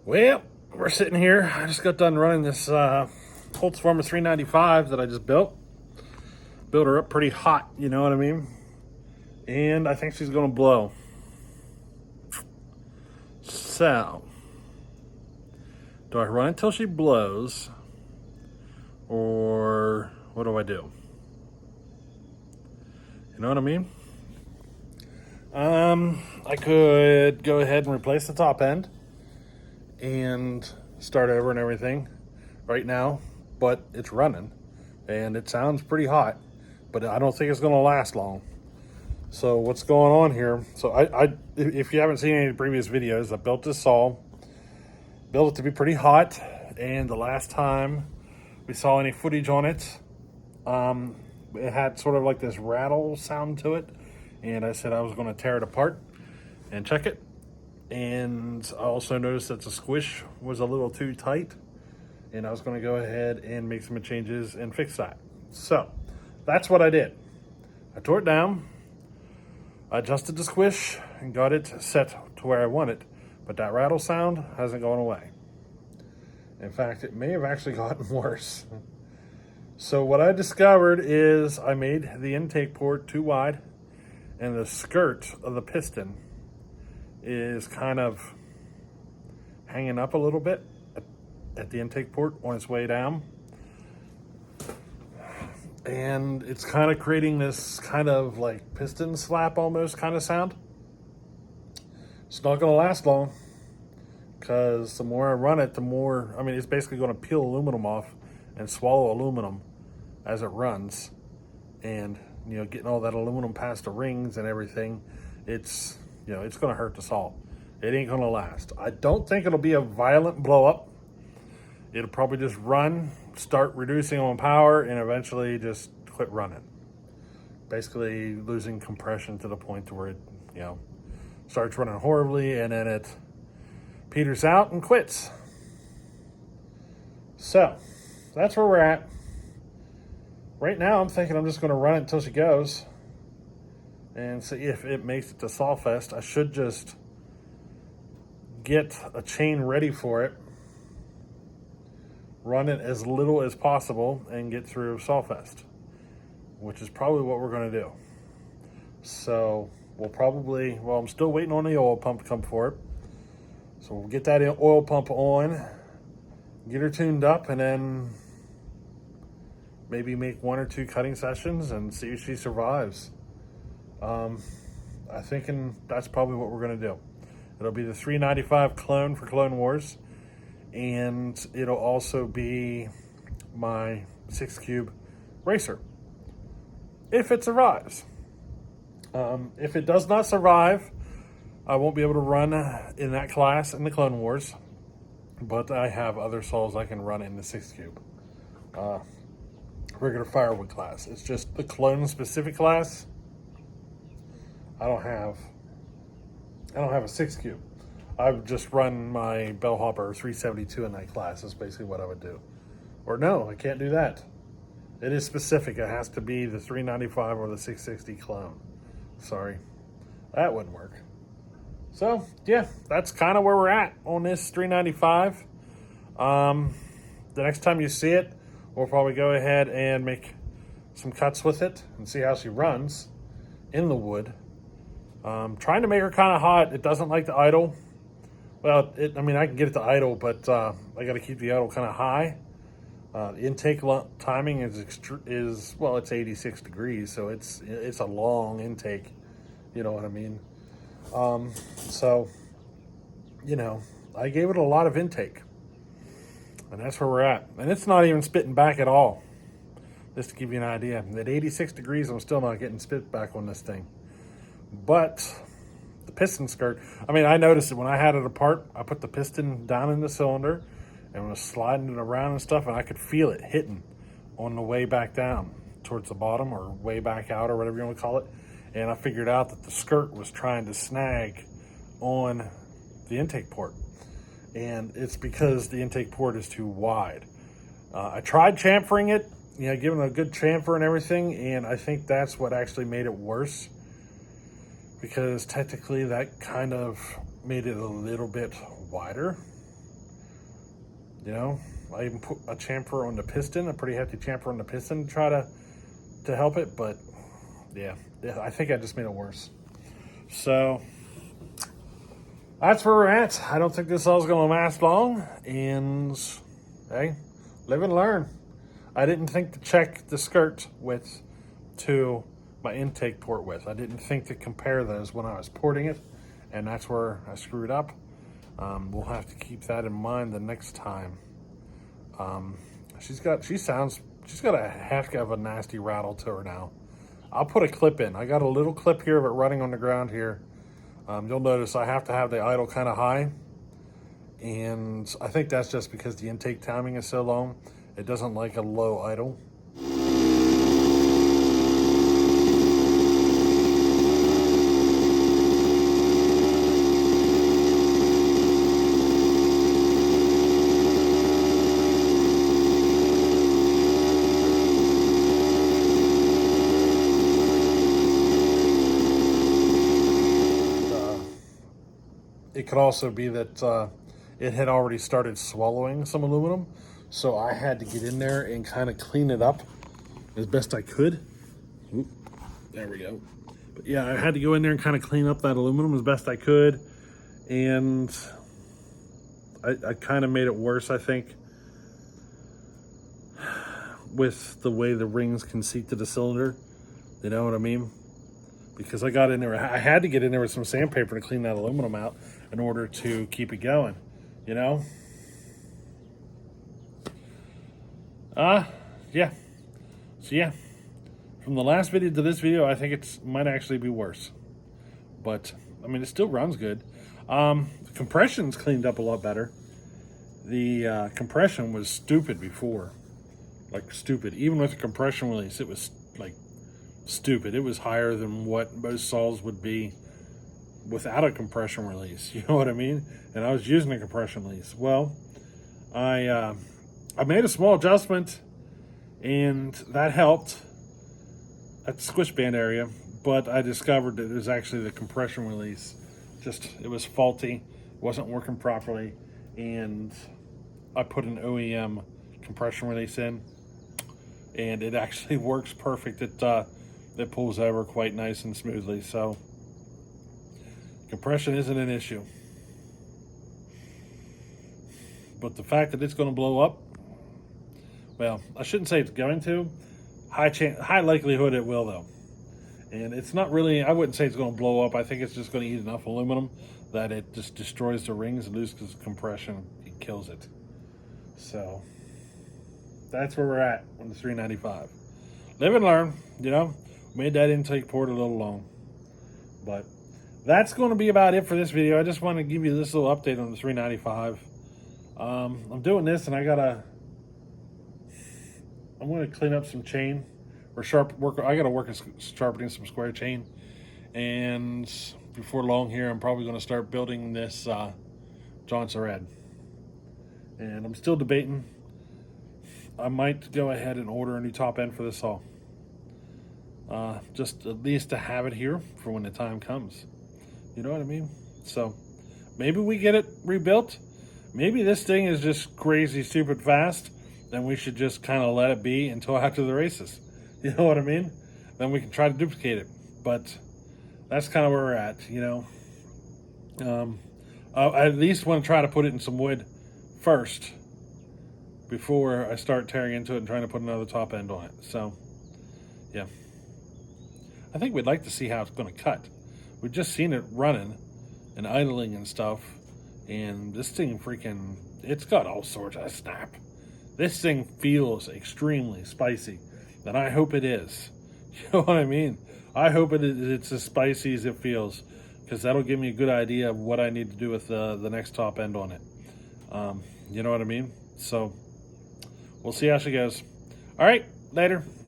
Well, we're sitting here. I just got done running this Holtzfforma 395 that I just built. Built her up pretty hot, you know what I mean? And I think she's going to blow. So, do I run until she blows? Or what do I do? You know what I mean? I could go ahead and replace the top end and start over and everything right now, but it's running and it sounds pretty hot, but I don't think it's going to last long. So what's going on here? So if you haven't seen any previous videos, I built this saw, built it to be pretty hot, and the last time we saw any footage on it, it had sort of like this rattle sound to it, and I said I was going to tear it apart and check it. And I also noticed that the squish was a little too tight, and I was going to go ahead and make some changes and fix that. So that's what I did. I tore it down, I adjusted the squish, and got it set to where I want it, but that rattle sound hasn't gone away. In fact, it may have actually gotten worse. So what I discovered is I made the intake port too wide, and the skirt of the piston is kind of hanging up a little bit at the intake port on its way down. And it's kind of creating this kind of like piston slap almost kind of sound. It's not going to last long, because the more I run it, the more, I mean, it's basically going to peel aluminum off and swallow aluminum as it runs. And, you know, getting all that aluminum past the rings and everything, it's, you know, it's going to hurt the saw. It ain't going to last. I don't think it'll be a violent blow up. It'll probably just run, start reducing on power, and eventually just quit running. Basically losing compression to the point to where it, you know, starts running horribly, and then it peters out and quits. So that's where we're at. Right now I'm thinking I'm just going to run it until she goes and see if it makes it to Sawfest. I should just get a chain ready for it, run it as little as possible, and get through Sawfest, which is probably what we're going to do. So we'll probably, well, I'm still waiting on the oil pump to come for it. So we'll get that oil pump on, get her tuned up, and then maybe make 1 or 2 cutting sessions and see if she survives. I'm thinking that's probably what we're going to do. It'll be the 395 clone for Clone Wars, and it'll also be my 6 cube racer, if it survives. If it does not survive, I won't be able to run in that class in the Clone Wars, but I have other saws I can run in the 6 cube. Regular firewood class. It's just the clone specific class. I don't have a 6 cube. I would just run my bellhopper 372 in that class. That's basically what I would do. Or no, I can't do that. It is specific. It has to be the 395 or the 660 clone. Sorry, that wouldn't work. So yeah, that's kind of where we're at on this 395. The next time you see it, we'll probably go ahead and make some cuts with it and see how she runs in the wood. Trying to make her kind of hot. It doesn't like to idle. Well, I mean, I can get it to idle, but I got to keep the idle kind of high. The intake timing is well, it's 86 degrees, so it's a long intake. You know what I mean? So, you know, I gave it a lot of intake. And that's where we're at. And it's not even spitting back at all. Just to give you an idea. At 86 degrees, I'm still not getting spit back on this thing. But the piston skirt, I mean, I noticed it when I had it apart. I put the piston down in the cylinder and was sliding it around and stuff, and I could feel it hitting on the way back down towards the bottom, or way back out, or whatever you want to call it. And I figured out that the skirt was trying to snag on the intake port. And it's because the intake port is too wide. I tried chamfering it, you know, giving it a good chamfer and everything, and I think that's what actually made it worse, because technically that kind of made it a little bit wider. You know, I even put a chamfer on the piston, a pretty hefty chamfer on the piston to try to help it, but yeah, I think I just made it worse. So that's where we're at. I don't think this all's going to last long, and hey, live and learn. I didn't think to check the skirt width to my intake port width. I didn't think to compare those when I was porting it, and that's where I screwed up. We'll have to keep that in mind the next time. She's got a heck of a nasty rattle to her now. I'll put a clip in. I got a little clip here of it running on the ground here. You'll notice I have to have the idle kind of high, and I think that's just because the intake timing is so long. It doesn't like a low idle. It could also be that it had already started swallowing some aluminum, so I had to get in there and kind of clean it up as best I could. Oop, there we go. But yeah, I had to go in there and kind of clean up that aluminum as best I could, and I kind of made it worse, I think, with the way the rings can seat to the cylinder. You know what I mean? Because I got in there, I had to get in there with some sandpaper to clean that aluminum out in order to keep it going, you know? Yeah. So yeah, from the last video to this video, I think it might actually be worse. But, I mean, it still runs good. The compression's cleaned up a lot better. The compression was stupid before. Like, stupid. Even with the compression release, it was, like, stupid. It was higher than what most saws would be without a compression release. You know what I mean? And I was using a compression release. Well, I made a small adjustment, and that helped at the squish band area, but I discovered that it was actually the compression release. It was faulty, wasn't working properly, and I put an OEM compression release in, and it actually works perfect. It pulls over quite nice and smoothly, so compression isn't an issue. But the fact that it's going to blow up, well, I shouldn't say it's going to. High likelihood it will, though. And it's not really, I wouldn't say it's going to blow up. I think it's just going to eat enough aluminum that it just destroys the rings and loses compression. It kills it. So that's where we're at on the 395. Live and learn, you know. Made that intake port a little long. But that's going to be about it for this video. I just want to give you this little update on the 395. I'm doing this, and I'm going to clean up some chain. I got to work on sharpening some square chain. And before long here, I'm probably going to start building this Johnson Red. And I'm still debating. I might go ahead and order a new top end for this saw. Just at least to have it here for when the time comes. You know what I mean? So maybe we get it rebuilt. Maybe this thing is just crazy, stupid fast. Then we should just kind of let it be until after the races. You know what I mean? Then we can try to duplicate it. But that's kind of where we're at, you know. I at least want to try to put it in some wood first before I start tearing into it and trying to put another top end on it. So, yeah. I think we'd like to see how it's going to cut. We've just seen it running and idling and stuff. And this thing it's got all sorts of snap. This thing feels extremely spicy. And I hope it is. You know what I mean? I hope it's as spicy as it feels. Because that'll give me a good idea of what I need to do with the next top end on it. You know what I mean? So, we'll see how she goes. All right, later.